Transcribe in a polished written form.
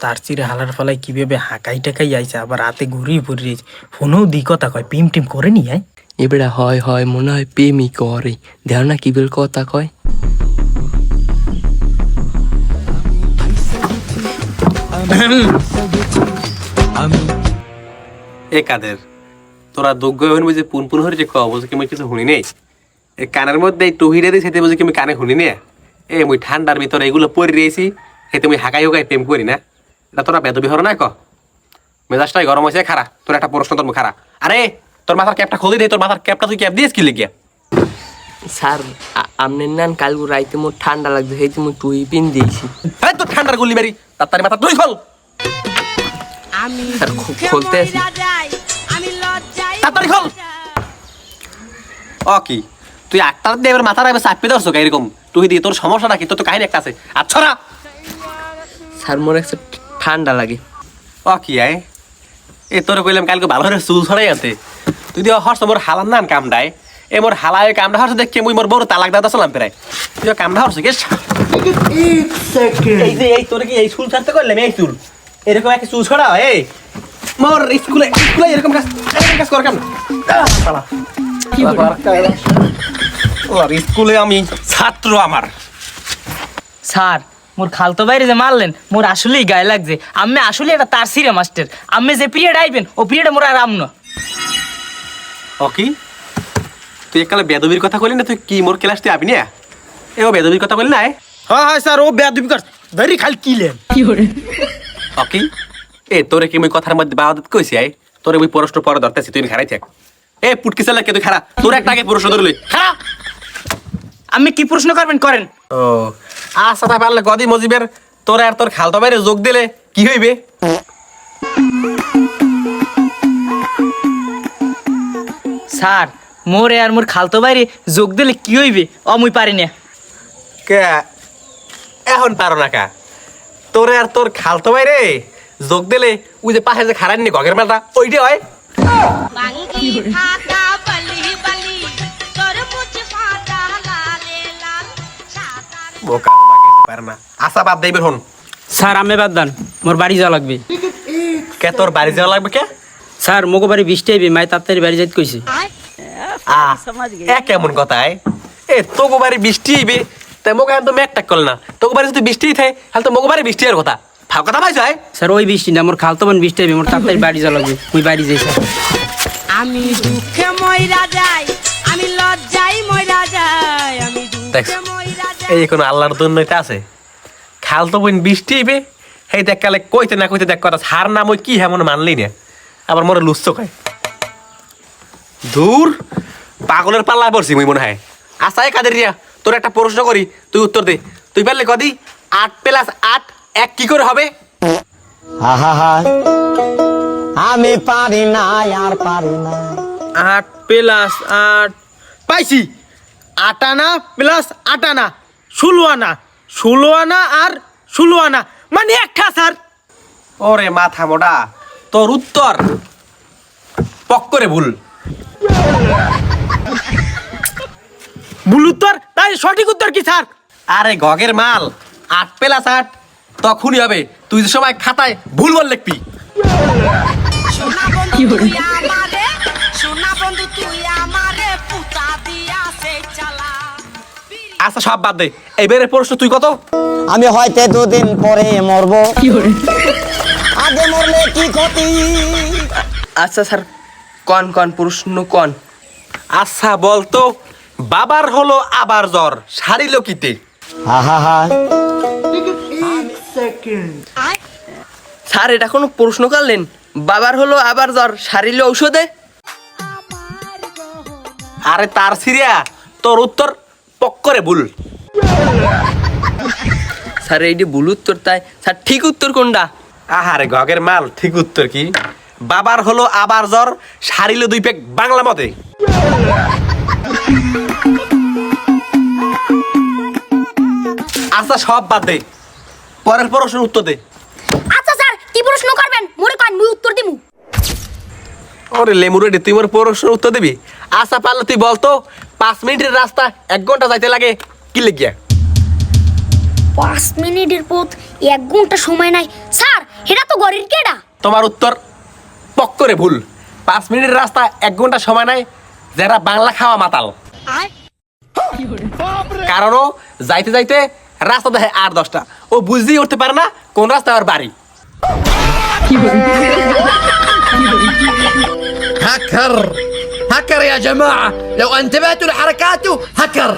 তার চিরে হালার ফলায় কিভাবে হাঁকাই টাকাই আইছে, আবার রাতে ঘুরিয়ে ফুরিয়ে ফোনেও দি কথা কয়, প্রেম টিম করে নি আয় এবারে হয় হয় মনে হয় প্রেমই করে, দেখ না কি বেল কথা কয়। এ কাদের তোরা যোগ্য হবেন বুঝে পুন পুন হরে যে বুঝে কি কিছু শুনি নেই, এ কানের মধ্যে এই টহিরে দিয়ে সেতে বুঝে কি কানে শুনি নে। এ মুই ঠান্ডার ভিতরে এগুলো পরে রয়েছি, সেতে মুই হাঁকাই হুকাই প্রেম করি না, এটা তোরা বেদবি হর না ক মেজাজটাই গরম হয়েছে। খারা তোর একটা প্রশ্ন তোর খারা, আরে তোর মাথার ক্যাপটা খুলে দে, তোর মাথার ক্যাপটা তুই ক্যাপ দিয়েছ কি লিখিয়া? স্যার আপনার নান কালকে রাইতে মোর ঠান্ডা লাগছে, সেইতে মুই টুই পিন দিয়েছি। হ্যাঁ তোর ঠান্ডার গুলি মারি তাড়াতাড়ি মাথা তুই খোল। স্যার খুলতে আছি, তাড়াতাড়ি খোল। ও কি তুই আটটার দিয়ে এবার মাথার এবার চাপিয়ে ধরছো এরকম তুই দিয়ে? তোর সমস্যা নাকি? তোর তো কাহিনী একটা আছে। আচ্ছা না স্যার মোর একটা ঠান্ডা লাগে। ও কি আয় এ তোর কইলাম কালকে ভালো করে চুল ছড়াই আনতে, তুই দিয়ে হর্ষ মোর হালার নান কামডায়। এ মোর হালায় কামড়া হর্ষ দেখে মুই মোর বড় তালাক দাদা চলাম প্রায়, তুই কামড়া হর্ষ কে? এই যে এই তোর কি এই চুল ছাড়তে করলাম? এই চুল এরকম একটা চুল ছড়া এই মোর স্কুলে স্কুলে এরকম কাজ কর কেন? স্কুলে আমি ছাত্র আমার। স্যার মোর খালতো বাইরে যে মারলেন মোর আসলেই গায়ে লাগছে। আমি আসলে এটা তার সিরে মাস্টার, আমি যে পিরিয়ড আইবেন ও পিরিয়ডে মোর আর আমনো। ও কি তুই এককালে বেদবির কথা কইলি না? তুই কি মোর ক্লাস তুই আবি না? এ ও বেদবির কথা কইলি না? হ্যাঁ হ্যাঁ স্যার, ও বেয়াদবি কর ধরি খালি কিলেন ও কি এ তোরে কি মুই কথার মধ্যে বাদ কইছি? আই তোরে মুই প্রশ্ন পরে ধরতেছি, তুই খারাই থাক। এ পুটকি চালা কে তুই খারা, তোর একটা আগে প্রশ্ন ধরলি খারা। আমি কি প্রশ্ন করবেন করেন। ও আচ্ছা তা পারলে গদি মজিবের তোর আর তোর খালতো বাইরে যোগ দিলে কি হইবে? স্যার মোরে আর মোর খালতো বাইরে যোগ দিলে কি হইবে ও মুই পারি না। কে এখন পারো না কা? তোরে আর তোর খালতো বাইরে যোগ দিলে ওই যে পাশে যে খারান নি গগের মেলটা ওইটা হয়। আশা বাদ দেবে হন। স্যার আমি বাদ দান, মোর বাড়ি যাওয়া লাগবে। কে তোর বাড়ি যাওয়া লাগবে কে? স্যার মোকে বাড়ি বৃষ্টি আইবে, মাই তাড়াতাড়ি বাড়ি যাইতে কইছে। কেমন কথায় এ তোগো বাড়ি বৃষ্টি হইবে তাই মোকে একদম মেঘটাক করল না। তোগো বাড়ি যদি বৃষ্টি থাকে তাহলে তো মোকে বাড়ি বৃষ্টি আর কথা ফাও কথা পাইছ? স্যার ওই বৃষ্টি না, মোর খালতো বোন বৃষ্টি আইবে, মোর তাড়াতাড়ি বাড়ি যাওয়া লাগবে, মুই বাড়ি যাই স্যার। আমি দুঃখে মইরা যাই, আমি লজ্জাই মইরা যাই, আমি দুঃখে মইরা যাই। এই কোন আল্লাহর দুনিয়াতে আছে খালতো বোন বৃষ্টি হইবে এই দেখ কালে কইতে না কইতে দেখ কথা হার নাম ওই কি হেমন মানলি না, আবার মোরে লুচ্ছ কয়। দূর পাগলের পাল্লায় পড়ছি মুই মনে হয়। আচ্ছা কাদের রিয়া তোর একটা প্রশ্ন করি, তুই উত্তর দে। তুই পারলে কদি 8 + 8 1 কি করে হবে? আমি পারি না আর পারি না। 8 + 8 পাইছি। 8 আনা প্লাস 8 আনা 16 আনা, 16 আনা আর 16 আনা মানে একটা স্যার। ওরে মাথা মোটা, তোর উত্তর পক্করে ভুল। ভুল উত্তর? তাই সঠিক উত্তর কি স্যার? আরে গগের মাল 8 + 8 তখনই হবে তুই যে সময় খাতায় ভুল বল লিখবি। সোনা বন্ধু তুই আমারে, সোনা বন্ধু তুই আমারে পুতা দিয়া সে চালা। আচ্ছা সব বাদ দে, এবারে প্রশ্ন তুই কত? আমি হয়তো 2 দিন পরে মরবো, আগে মরলে কি ক্ষতি? আচ্ছা স্যার কন কন প্রশ্ন কন। আচ্ছা বলতো বাবার হলো আবার জ্বর সারিল কিতে? স্যার এটা কোনো প্রশ্ন করলেন? বাবার হলো আবার জ্বর সারিল ঔষধে। আরে তার সিরিয়া তোর উত্তর পক্করে ভুল। স্যার এইটি ভুল উত্তর, তাই স্যার ঠিক উত্তর কোনটা? আহারে গগের মাল ঠিক উত্তর কি? বাবার হলো আবার জ্বর সারিল 2 পেক বাংলা মতে। আচ্ছা সব বাদ দে, পরের প্রশ্নের উত্তর দে। আচ্ছা স্যার কি প্রশ্ন করবেন মোরে কন মুই উত্তর দিমু। ওরে লেমুরে তুই মোর প্রশ্নের উত্তর দিবি? আশা পারলে তুই বলতো 5 মিনিটের রাস্তা 1 ঘন্টা যাইতে লাগে কি লেগিয়া? 5 মিনিটের পথ 1 ঘন্টা সময় নাই স্যার, এটা তো গরির কেডা। তোমার উত্তর পক্করে ভুল। 5 মিনিটের রাস্তা 1 ঘন্টা সময় নাই যারা বাংলা খাওয়া মাতাল। কারণ ও যাইতে যাইতে রাস্তা দেখে 8-10টা, ও বুঝতেই উঠতে পারে না কোন রাস্তা আর বাড়ি। هكر يا جماعة، لو انتبهتوا لحركاته هكر.